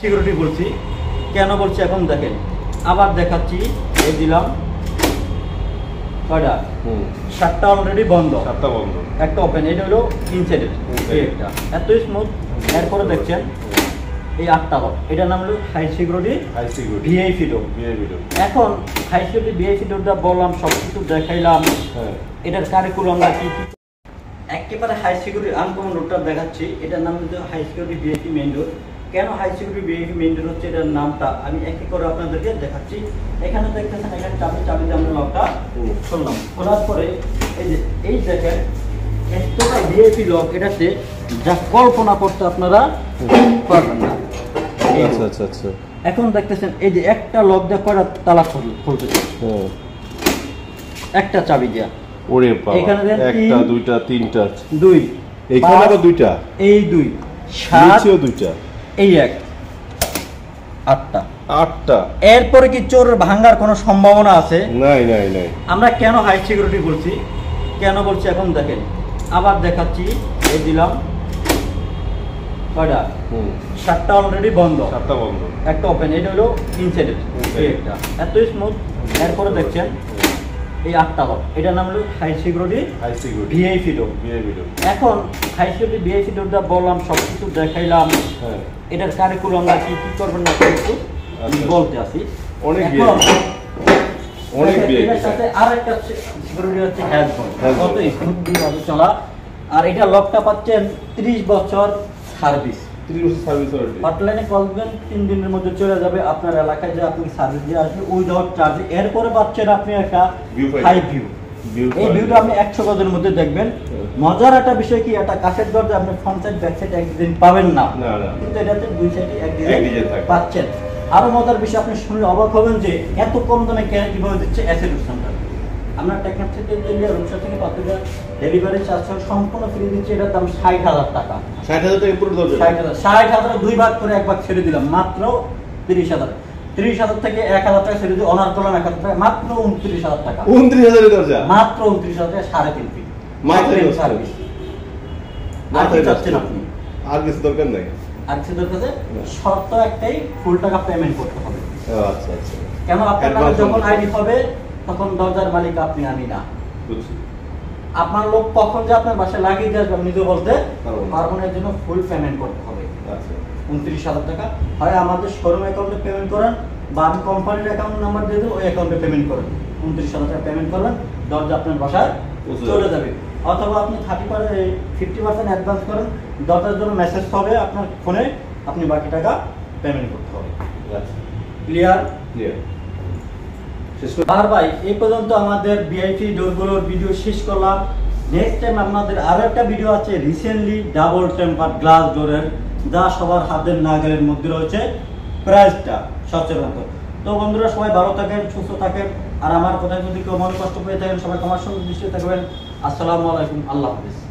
security বলছি কেন বলছি এখন দেখেন আবার দেখাচ্ছি এই দিলাম কয়টা সাতটা অলরেডি বন্ধ একটা ওপেন এটা হলো ইনসাইডেড একটা এত স্মুথ এরপরে দেখছেন এই আটটা লক এটার নাম হলো হাই সিকিউরিটি ভিআইপি ডোর এখন হাই সিকিউরিটি ভিআইপি ডোরটা বললাম সব কিছু দেখাইলাম এটার কারিকুলামটা কি কি একেবারে হাই সিকিউরিটি আনকমন ডোরটা দেখাচ্ছি এটার নাম হলো high security VIP main door কেন high security VIP main door হচ্ছে এটার নামটা আমি এক এক করে আপনাদেরকে দেখাচ্ছি এখানে দেখতেছেন এখানে চাবি দিয়ে আমরা লকটা খুললাম খোলার পরে এই যে এই দেখেন এতটা ভিআইপি লক এটাতে যা কল্পনা করতে আপনারা পারবেন না আচ্ছা এখন দেখতেছেন এই যে একটা লক দিয়ে কয়টা তালা খুলতেছে একটা চাবি দিয়া ওরে বাবা এখানে একটা দুইটা তিনটা দুই এইখানে আবার দুইটা এই দুই নিচেও দুইটা এই এক আটটা এরপরে কি চোর ভাঙার কোনো সম্ভাবনা আছে নাই আমরা কেন হাই সিকিউরিটি বলছি কেন বলছি এখন দেখেন আবার দেখাচ্ছি এই দিলাম কয়টা সাতটা অলরেডি বন্ধ একটা ওপেন এটা হলো ইনসাইডেড একটা এত স্মুথ এরপরে দেখছেন এই আটটা লক এটার নাম হলো হাই সিকিউরিটি ভিআইপি ডোর এখন হাই সিকিউরিটি ভিআইপি ডোরটা বললাম সব কিছু দেখাইলাম এটার কারিকুলামটা কি কি করবেন না কিছু বলতে আসি এটার সাথে আরেকটা সিকিউরিটি হচ্ছে হ্যাজবন্ড কত স্মুথলি ভাবে চলা আর এটা লকটা পাচ্ছেন 30 বছর সার্ভিস হটলাইনে কল দিবেন 3 দিনের মধ্যে চলে যাবে আপনার এলাকায় যে আপনি সার্ভিস দিয়ে আসবে উইদাউট চার্জ এরপরে পাচ্ছেন আপনি একটা হাই ভিউ এই ভিউটা আপনি 100 গজের মধ্যে দেখবেন মজার একটা বিষয় কি এটা কাছের দরজা আপনি ফ্রন্ট সাইড ব্যাক সাইড একদিন পাবেন না কিন্তু এটাতে দুই সাইডে একদিন পাচ্ছেন আরো মজার বিষয় আপনি শুনলে অবাক হবেন যে এত কম দামে কিভাবে দিচ্ছে অ্যাসেট সেন্টার আমরা টেকনাফ থেকে রূপসা থেকে পাতুরিয়া ডেলিভারি চার্জ সম্পূর্ণ ফ্রি দিচ্ছি এটার দাম 60,000 টাকা 60,000 টাকা পুরো দরজা 60,000 দুই ভাগ করে এক ভাগ ছেড়ে দিলাম মাত্র 30,000 থেকে 1,000 টাকা ছেড়ে দিয়ে অনার করলাম 1,000 টাকা মাত্র 29,000 টাকা 29,000 এর দরজা মাত্র 29,000 টাকা 3.5 ফিট মাত্র সার্ভিস আর কি চাচ্ছেন আপনি আর কিছু দরকার নাই আর কিছু দরকার আছে শর্ত একটাই ফুল টাকা পেমেন্ট করতে হবে আচ্ছা কেন আপনার নামে যখন আইডি হবে তখন দরজার মালিক আপনি আমি না আপনার লোক কখন যে আপনার বাসায় লাগিয়ে দিয়ে আসবে আপনি নিজে বলতে পারবেন এর জন্য ফুল পেমেন্ট করতে হবে 29,000 টাকা হয় আমাদের শোরুম অ্যাকাউন্টে পেমেন্ট করেন বা আমি কোম্পানির অ্যাকাউন্ট নাম্বার দিয়ে দেবো ওই অ্যাকাউন্টে পেমেন্ট করেন 29,000 টাকা পেমেন্ট করবেন দরজা আপনার বাসায় চলে যাবে অথবা আপনি 50% অ্যাডভান্স করেন দরজার জন্য মেসেজ হবে আপনার ফোনে আপনি বাকি টাকা পেমেন্ট করতে হবে ক্লিয়ার ভাই এই পর্যন্ত আমাদের ভিআইপি ডোরগুলোর ভিডিও শেষ করলাম নেক্সট টাইম আপনাদের আরো একটা ভিডিও আছে রিসেন্টলি ডাবল টেম্পার গ্লাস ডোরের যা সবার হাতের নাগালের মধ্যে রয়েছে প্রাইসটা সচেতন তো বন্ধুরা সবাই ভালো থাকেন সুস্থ থাকেন আর আমার কথায় যদি কেউ মনে কষ্ট পেয়ে থাকেন সবাই আমার সঙ্গে দৃষ্টি থাকবেন আসসালামু আলাইকুম আল্লাহ হাফেজ